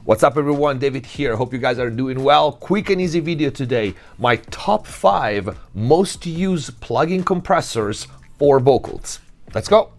What's up everyone, David here. Hope you guys are doing well. Quick and easy video today. My top 5 most used plugin compressors for vocals. Let's go.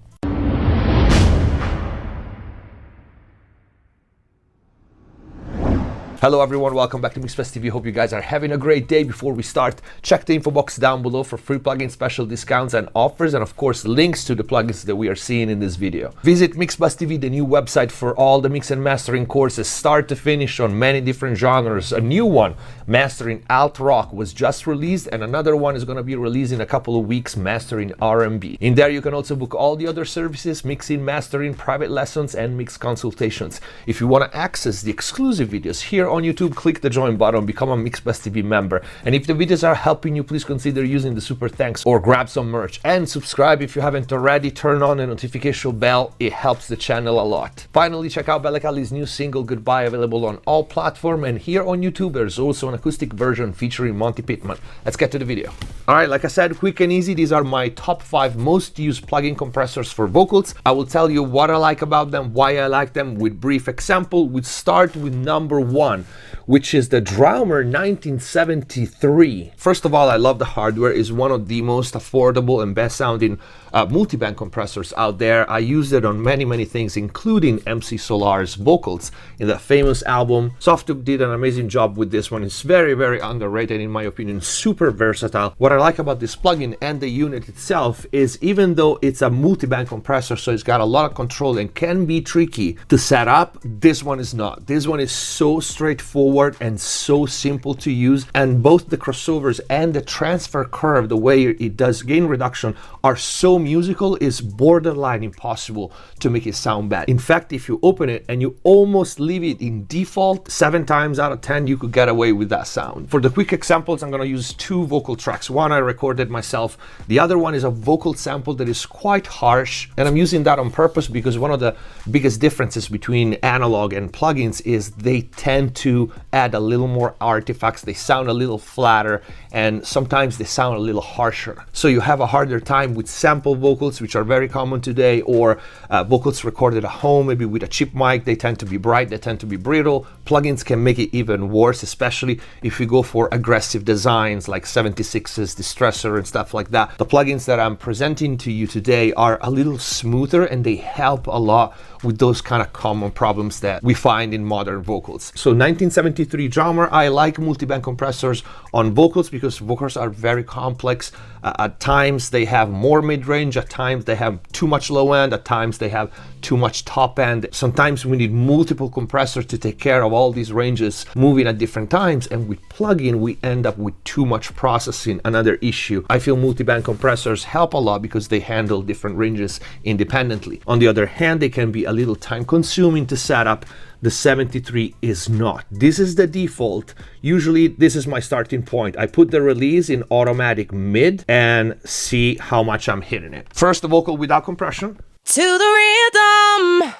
Hello everyone, welcome back to MixPlus TV. Hope you guys are having a great day. Before we start, check the info box down below for free plugin special discounts and offers, and of course links to the plugins that we are seeing in this video. Visit MixPlus TV, the new website for all the mix and mastering courses, start to finish on many different genres. A new one, mastering alt rock, was just released, and another one is going to be released in a couple of weeks, mastering R&B. In there you can also book all the other services, mixing, mastering, private lessons, and mix consultations. If you want to access the exclusive videos here on YouTube, click the join button, become a MixPlus TV member. And if the videos are helping you, please consider using the super thanks or grab some merch. And subscribe if you haven't already, turn on the notification bell, it helps the channel a lot. Finally, check out Gallica's new single Goodbye, available on all platforms, and here on YouTube there's also an acoustic version featuring Monty Pittman. Let's get to the video. Alright, like I said, quick and easy, these are my top 5 most used plugin compressors for vocals. I will tell you what I like about them, why I like them, with brief example. We start with number 1, which is the Drummer 1973. First of all, I love the hardware. It's one of the most affordable and best sounding multiband compressors out there. I used it on many things, including McSolaar's vocals in the famous album. Softube did an amazing job with this one. It's very underrated in my opinion, super versatile. What I like about this plugin and the unit itself is, even though it's a multiband compressor, so it's got a lot of control and can be tricky to set up, this one is not. This one is so straightforward and so simple to use, and both the crossovers and the transfer curve, the way it does gain reduction, are so musical, is borderline impossible to make it sound bad. In fact, if you open it and you almost leave it in default, 7 times out of 10 you could get away with that sound. For the quick examples, I'm going to use 2 vocal tracks. One I recorded myself, the other one is a vocal sample that is quite harsh, and I'm using that on purpose because one of the biggest differences between analog and plugins is they tend to add a little more artifacts, they sound a little flatter, and sometimes they sound a little harsher. So you have a harder time with sample vocals, which are very common today, or vocals recorded at home, maybe with a cheap mic. They tend to be bright, they tend to be brittle. Plugins can make it even worse, especially if you go for aggressive designs like 76's, Distressor, and stuff like that. The plugins that I'm presenting to you today are a little smoother, and they help a lot with those kind of common problems that we find in modern vocals. So 1973 Drummer, I like multiband compressors on vocals because vocals are very complex. At times they have more mid-range, at times they have too much low end, at times they have too much top end. Sometimes we need multiple compressors to take care of all these ranges moving at different times, and with plugin we end up with too much processing, another issue. I feel multiband compressors help a lot because they handle different ranges independently. On the other hand, they can be a little time consuming to set up. The 73 is not. This is the default. Usually this is my starting point. I put the release in automatic mid and see how much I'm hitting it. First, the vocal without compression. To the rhythm,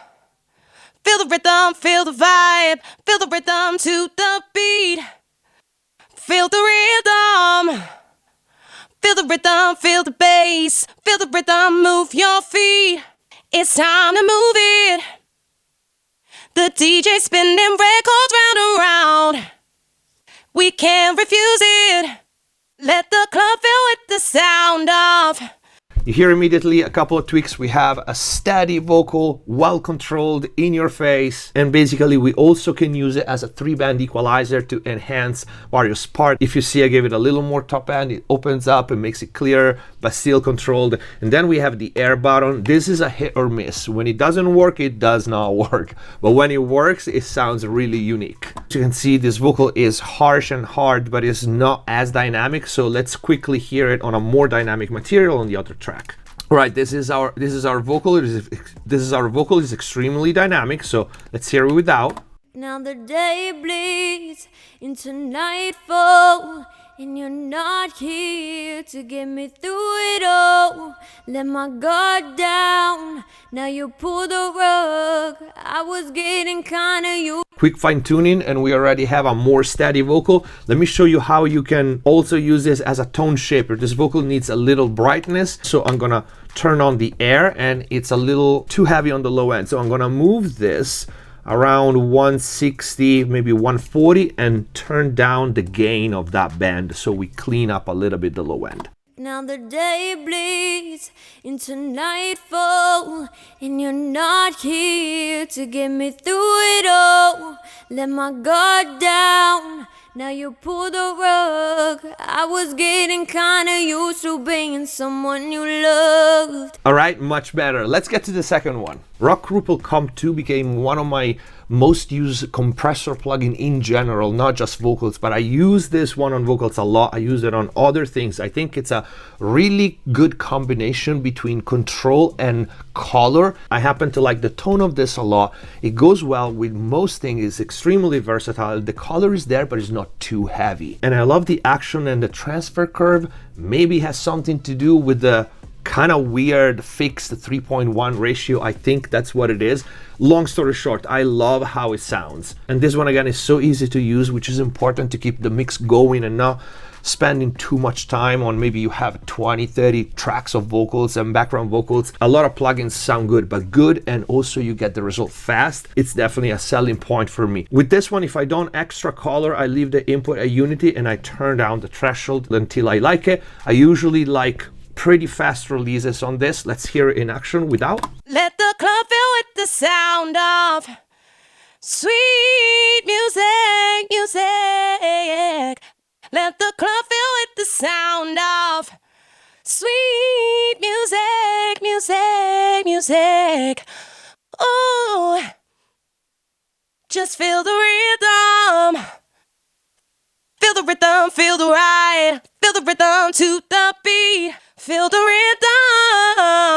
feel the rhythm, feel the vibe, feel the rhythm to the beat. Feel the rhythm, feel the rhythm, feel the bass, feel the rhythm, move your feet. It's time to move it. The DJ spinning records round and round. We can't refuse it. Let the club fill with the sound of. You hear immediately a couple of tweaks. We have a steady vocal, well controlled, in your face, and basically we also can use it as a 3-band equalizer to enhance various parts. If you see, I gave it a little more top end, it opens up and makes it clearer but still controlled. And then we have the air button. This is a hit or miss. When it doesn't work, it does not work, but when it works, it sounds really unique. As you can see, this vocal is harsh and hard, but it's not as dynamic, so let's quickly hear it on a more dynamic material on the other track. Right, this is our vocal. This is our vocal. It's extremely dynamic. So let's hear it without. Now the day bleeds into nightfall, and you're not here to get me through it all. Let my guard down. Now you pull the rug. I was getting kinda used. Quick fine tuning, and we already have a more steady vocal. Let me show you how you can also use this as a tone shaper. This vocal needs a little brightness, so I'm gonna turn on the air, and it's a little too heavy on the low end, so I'm gonna move this around 160, maybe 140, and turn down the gain of that band so we clean up a little bit the low end. Now the day bleeds into nightfall, and you're not here to get me through it all. Let my guard down, now you pull the rug. I was getting kinda used to being someone you loved. Alright, much better. Let's get to the second one. Rock Rupel Comp 2 became one of my most used compressor plugin in general, not just vocals, but I use this one on vocals a lot. I use it on other things. I think it's a really good combination between control and color. I happen to like the tone of this a lot. It goes well with most things, it's extremely versatile. The color is there, but it's not too heavy. And I love the action and the transfer curve. Maybe has something to do with the kind of weird fixed 3.1 ratio. I think that's what it is. Long story short, I love how it sounds. And this one again is so easy to use, which is important to keep the mix going and not spending too much time on maybe you have 20, 30 tracks of vocals and background vocals. A lot of plugins sound good, but good, and also you get the result fast. It's definitely a selling point for me. With this one, if I don't extra color, I leave the input at unity and I turn down the threshold until I like it. I usually like pretty fast releases on this. Let's hear it in action without. Let the club fill with the sound of sweet music, music. Let the club fill with the sound of sweet music, music, music. Ooh, just feel the rhythm. Feel the rhythm, feel the ride. Feel the rhythm to the beat. Feel the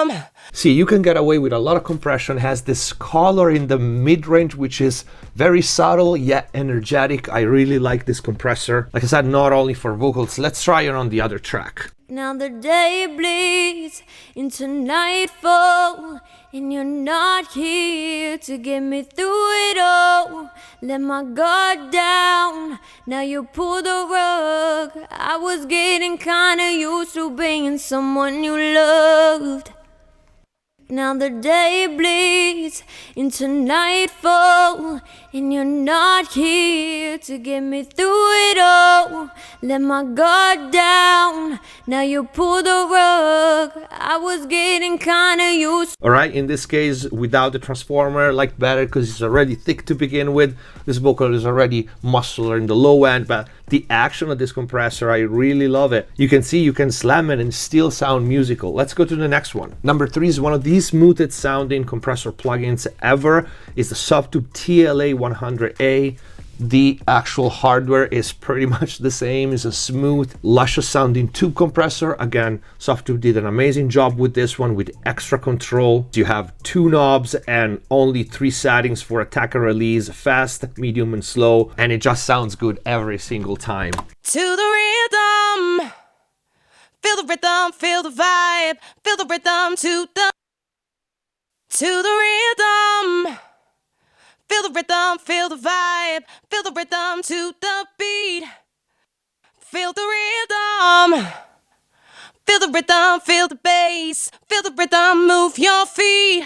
rhythm. See, you can get away with a lot of compression. Has this color in the mid-range, which is very subtle yet energetic. I really like this compressor. Like I said, not only for vocals. Let's try it on the other track. Now the day bleeds into nightfall, and you're not here to get me through it all. Let my guard down, now you pull the rug. I was getting kinda used to being someone you loved. Now the day bleeds into nightfall, and you're not here to get me through it all. Let my guard down, now you pull the rug. I was getting kinda used. Alright, in this case, without the transformer, I like better because it's already thick to begin with. This vocal is already muscular in the low end, but the action of this compressor, I really love it. You can see you can slam it and still sound musical. Let's go to the next one. Number 3 is one of the smoothest sounding compressor plugins ever. It's the Subtube TLA 100A. The actual hardware is pretty much the same. It's a smooth, luscious sounding tube compressor. Again, Subtube did an amazing job with this one with extra control. You have 2 knobs and only 3 settings for attack and release, fast, medium, and slow, and it just sounds good every single time. To the rhythm. Feel the rhythm, feel the vibe. Feel the rhythm to the rhythm. Feel the rhythm, feel the vibe. Feel the rhythm to the beat. Feel the rhythm. Feel the rhythm, feel the bass. Feel the rhythm, move your feet.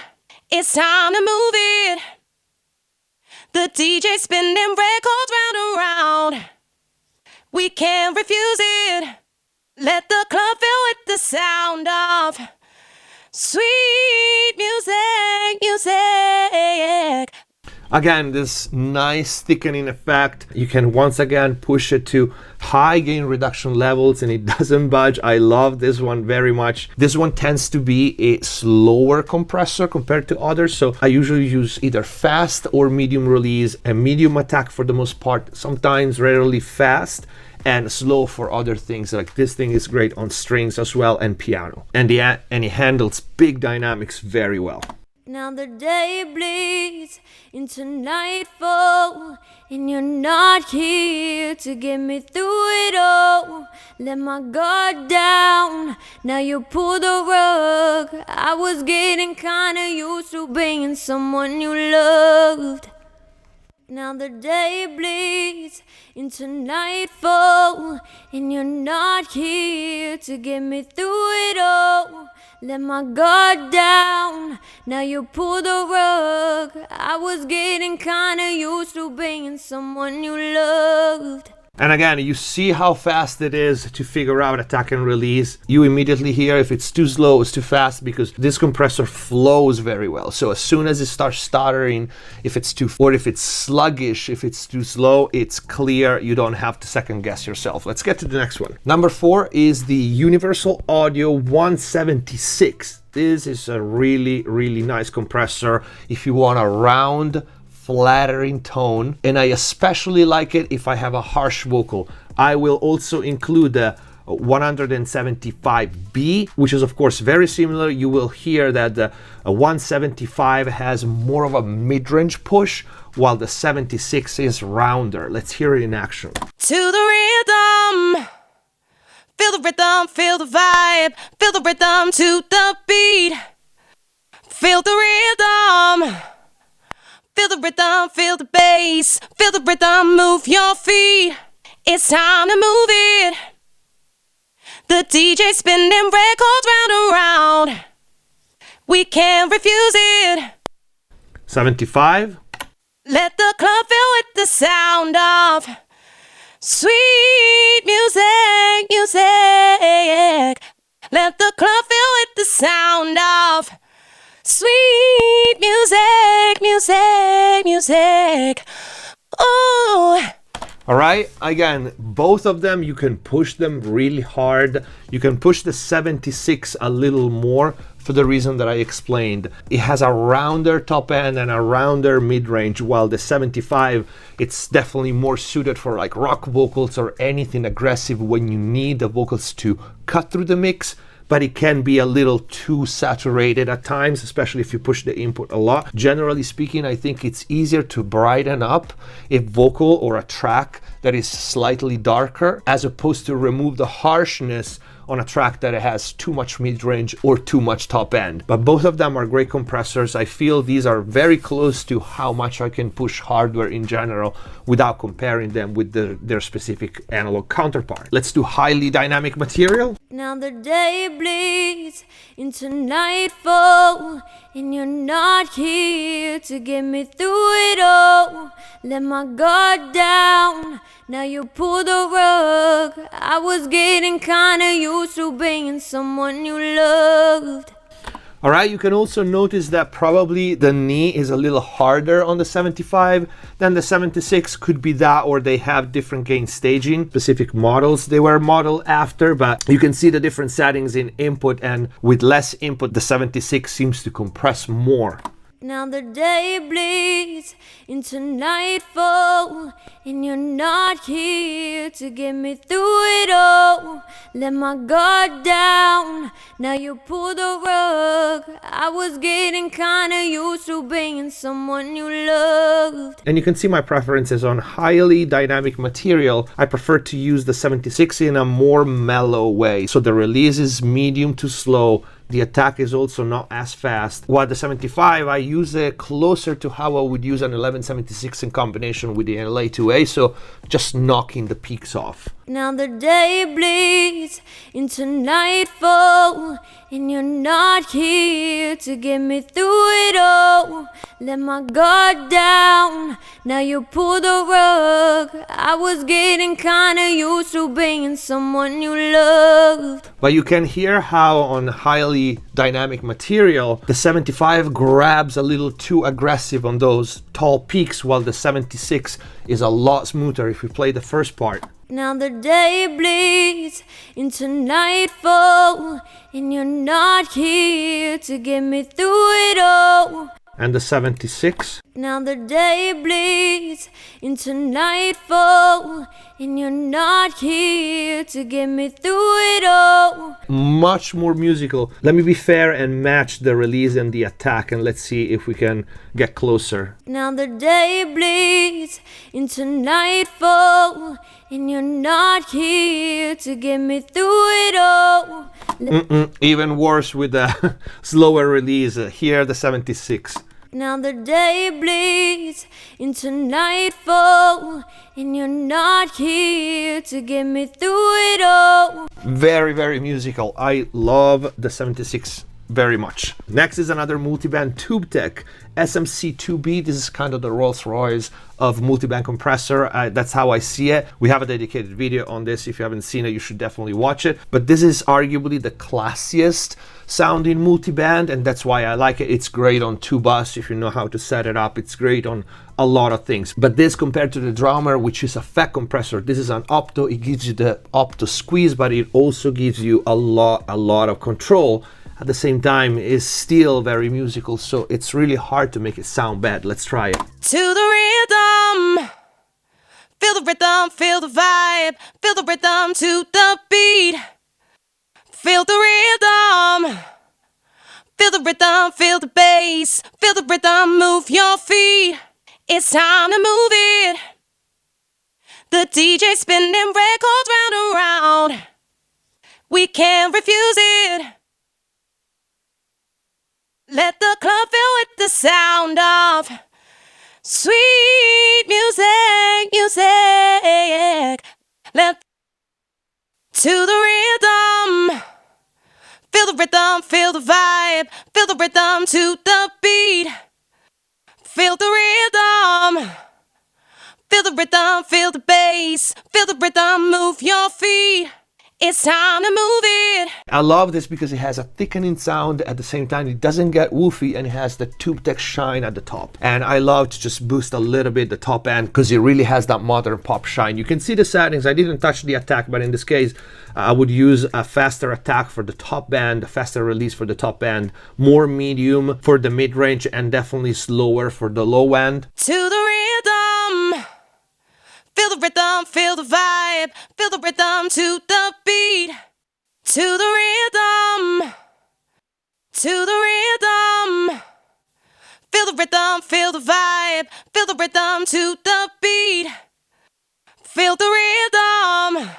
It's time to move it. The DJ spinning records round and round. We can't refuse it. Let the club fill with the sound of sweet music, music. Again, this nice thickening effect. You can once again push it to high gain reduction levels and it doesn't budge. I love this one very much. This one tends to be a slower compressor compared to others, so I usually use either fast or medium release and medium attack for the most part, sometimes rarely fast, and slow for other things. Like this thing is great on strings as well and piano, and it handles big dynamics very well. Now the day bleeds into nightfall, and you're not here to get me through it all. Let my guard down, now you pull the rug. I was getting kinda used to being someone you loved. Now the day bleeds into nightfall, and you're not here to get me through it all. Let my guard down, now you pull the rug. I was getting kinda used to being someone you loved. And again, you see how fast it is to figure out attack and release. You immediately hear if it's too slow, it's too fast, because this compressor flows very well. So as soon as it starts stuttering, if it's too, or if it's sluggish, if it's too slow, it's clear. You don't have to second guess yourself. Let's get to the next one. Number 4 is the Universal Audio 176. This is a really, really nice compressor if you want a round, flattering tone, and I especially like it if I have a harsh vocal. I will also include the 175B, which is of course very similar. You will hear that the 175 has more of a mid-range push, while the 76 is rounder. Let's hear it in action. To the rhythm, feel the rhythm, feel the vibe, feel the rhythm to the beat, feel the rhythm. Feel the rhythm, feel the bass, feel the rhythm, move your feet. It's time to move it. The DJ spinning records round and round. We can't refuse it. 75. Let the club fill with the sound of sweet music, music. Let the club fill with the sound of sweet music, music, music. Ooh. All right, again, both of them, you can push them really hard. You can push the 76 a little more for the reason that I explained. It has a rounder top end and a rounder mid-range, while the 75, it's definitely more suited for like rock vocals or anything aggressive when you need the vocals to cut through the mix. But it can be a little too saturated at times, especially if you push the input a lot. Generally speaking, I think it's easier to brighten up a vocal or a track that is slightly darker, as opposed to remove the harshness on a track that has too much mid-range or too much top end. But both of them are great compressors. I feel these are very close to how much I can push hardware in general without comparing them with their specific analog counterpart. Let's do highly dynamic material. Now the day bleeds into nightfall, and you're not here to get me through it all. Let my guard down, now you pull the rug. I was getting kinda used to being someone you loved. All right, you can also notice that probably the knee is a little harder on the 75 than the 76. Could be that, or they have different gain staging, specific models they were modeled after, but you can see the different settings in input, and with less input, the 76 seems to compress more. Now the day bleeds into nightfall, and you're not here to get me through it all. Let my guard down, now you pull the rug. I was getting kinda used to being someone you loved. And you can see my preferences on highly dynamic material. I prefer to use the 76 in a more mellow way, so the release is medium to slow. The attack is also not as fast. While the 75, I use it closer to how I would use an 1176 in combination with the LA2A, so just knocking the peaks off. Now the day bleeds into nightfall, and you're not here to get me through it all. Let my guard down, now you pull the rug. I was getting kinda used to being someone you loved. But you can hear how on highly dynamic material, the 75 grabs a little too aggressive on those tall peaks, while the 76 is a lot smoother if we play the first part. Now the day bleeds into nightfall, and you're not here to get me through it all. And the 76. Now the day bleeds into nightfall, and you're not here to get me through it all. Much more musical. Let me be fair and match the release and the attack, and let's see if we can get closer. Now the day bleeds into nightfall, and you're not here to get me through it all. Even worse with the slower release. Here the 76. Now the day bleeds into nightfall, and you're not here to get me through it all. Very, very musical. I love the 76 very much. Next is another multiband tube tech, SMC2B. This is kind of the Rolls Royce of multiband compressor. That's how I see it. We have a dedicated video on this. If you haven't seen it, you should definitely watch it. But this is arguably the classiest sounding multiband, and that's why I like it. It's great on two bus if you know how to set it up. It's great on a lot of things. But this, compared to the drummer, which is a fat compressor, this is an opto. It gives you the opto squeeze, but it also gives you a lot of control. At the same time, is still very musical, so it's really hard to make it sound bad. Let's try it. To the rhythm, feel the rhythm, feel the vibe, feel the rhythm to the beat. Feel the rhythm, feel the rhythm, feel the bass, feel the rhythm, move your feet. It's time to move it. The DJ spinning records round and round. We can't refuse it. Let the club fill with the sound of sweet music, music. To the rhythm, feel the rhythm, feel the vibe, feel the rhythm to the beat. Feel the rhythm, feel the rhythm, feel the bass, feel the rhythm, move your feet. It's time to move it. I love this because it has a thickening sound at the same time. It doesn't get woofy, and it has the tube tech shine at the top. And I love to just boost a little bit the top end because it really has that modern pop shine. You can see the settings. I didn't touch the attack, but in this case, I would use a faster attack for the top band, a faster release for the top end, more medium for the mid range, and definitely slower for the low end. To the rhythm, feel the rhythm, feel the vibe, feel the rhythm to the beat. To the rhythm, to the rhythm, feel the rhythm, feel the vibe, feel the rhythm to the beat. Feel the rhythm,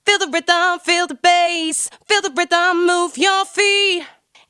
feel the rhythm, feel the bass, feel the rhythm, move your feet.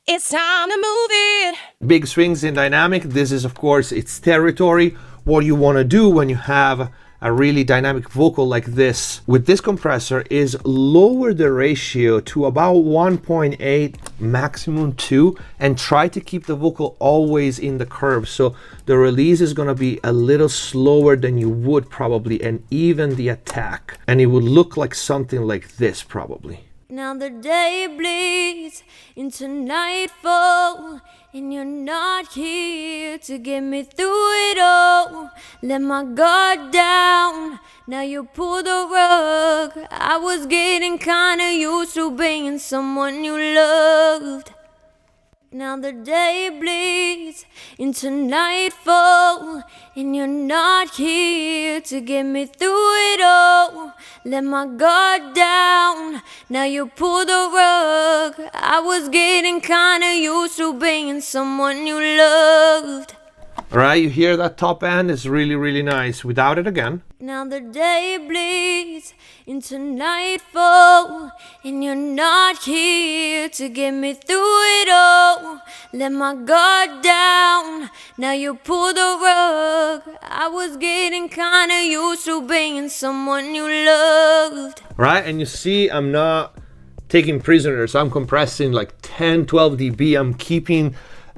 It's time to move it. Big swings in dynamic. This is, of course, its territory. What you want to do when you have a really dynamic vocal like this with this compressor is lower the ratio to about 1.8, maximum 2, and try to keep the vocal always in the curve. So the release is going to be a little slower than you would probably, and even the attack. And it would look like something like this probably. Now the day bleeds into nightfall, and you're not here to get me through it all. Let my guard down, now you pull the rug. I was getting kinda used to being someone you loved. Now the day bleeds into nightfall, and you're not here to get me through it all. Let my guard down, now you pull the rug. I was getting kinda used to being someone you loved. All right, you hear that top end is really nice. Without it again. Now the day bleeds into nightfall, and you're not here to get me through it all. Let my guard down, now you pull the rug. I was getting kinda used to being someone you loved. Right, and you see I'm not taking prisoners. I'm compressing like 10-12 dB. I'm keeping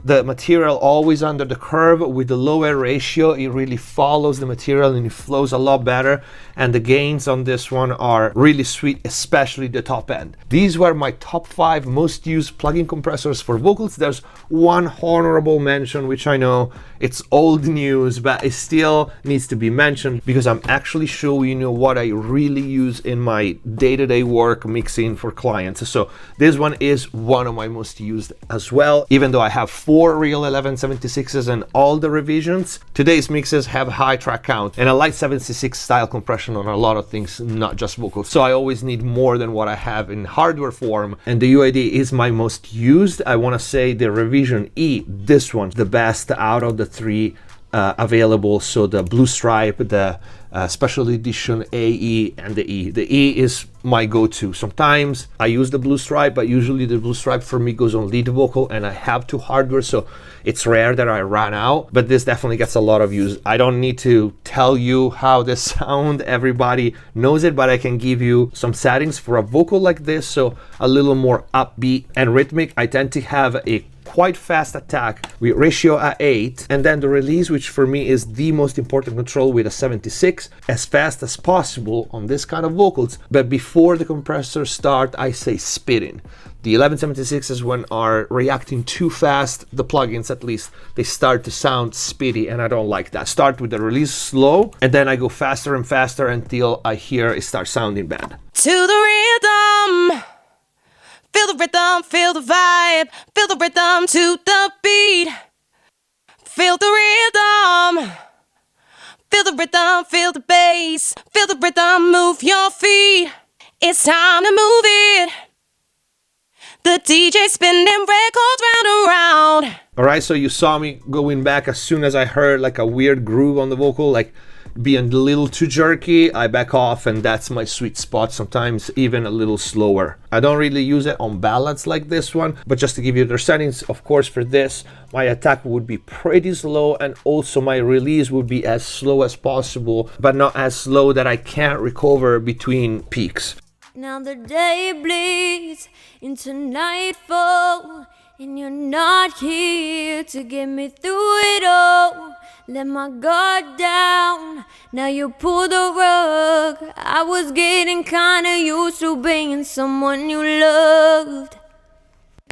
the material always under the curve. With the lower ratio, it really follows the material and it flows a lot better, and the gains on this one are really sweet, especially the top end. These were my top 5 most used plugin compressors for vocals. There's one honorable mention, which I know it's old news, but it still needs to be mentioned because I'm actually showing you what I really use in my day-to-day work mixing for clients. So this one is one of my most used as well. Even though I have 4 real 1176s and all the revisions, today's mixes have high track count, and I like 76 style compression on a lot of things, not just vocals. So I always need more than what I have in hardware form, and the UAD is my most used. I want to say the revision E, this one's the best out of the 3 available. So the blue stripe, the special edition AE, and the E. The E is my go-to. Sometimes I use the blue stripe, but usually the blue stripe for me goes on lead vocal, and I have two hardware, so it's rare that I run out, but this definitely gets a lot of use. I don't need to tell you how this sound, everybody knows it, but I can give you some settings for a vocal like this, so a little more upbeat and rhythmic. I tend to have a quite fast attack with ratio at 8, and then the release, which for me is the most important control, with a 76, as fast as possible on this kind of vocals. But before the compressors start, I say spitting. The 1176s, when are reacting too fast, the plugins at least, they start to sound spitty, and I don't like that. Start with the release slow, and then I go faster and faster until I hear it start sounding bad. To the rhythm. Feel the rhythm, feel the vibe, feel the rhythm to the beat. Feel the rhythm, feel the rhythm, feel the bass, feel the rhythm, move your feet. It's time to move it. The DJ spinning records round and round. All right, so you saw me going back as soon as I heard like a weird groove on the vocal, like being a little too jerky, I back off, and that's my sweet spot, sometimes even a little slower. I don't really use it on ballads like this one, but just to give you the settings, of course, for this, my attack would be pretty slow, and also my release would be as slow as possible, but not as slow that I can't recover between peaks. Now the day bleeds into nightfall, and you're not here to get me through it all. Let my guard down, now you pull the rug. I was getting kinda used to being someone you loved.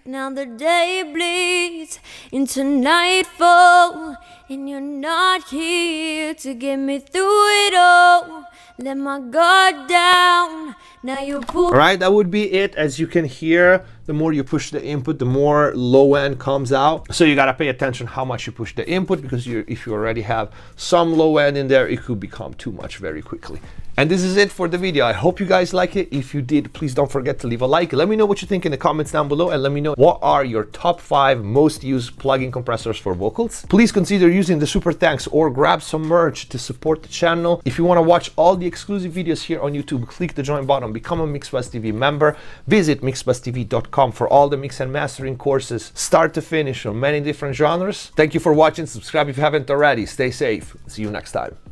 Now the day bleeds into nightfall, and you're not here to get me through it all. Let my guard down, now you pull. All right, that would be it. As you can hear, the more you push the input, the more low end comes out. So you gotta pay attention how much you push the input, because if you already have some low end in there, it could become too much very quickly. And this is it for the video. I hope you guys like it. If you did, please don't forget to leave a like. Let me know what you think in the comments down below, and let me know what are your top 5 most used plugin compressors for vocals. Please consider using the super thanks or grab some merch to support the channel. If you want to watch all the exclusive videos here on YouTube, click the join button, become a MixBuzz TV member. Visit mixbuzztv.com for all the mix and mastering courses, start to finish, on many different genres. Thank you for watching. Subscribe if you haven't already. Stay safe. See you next time.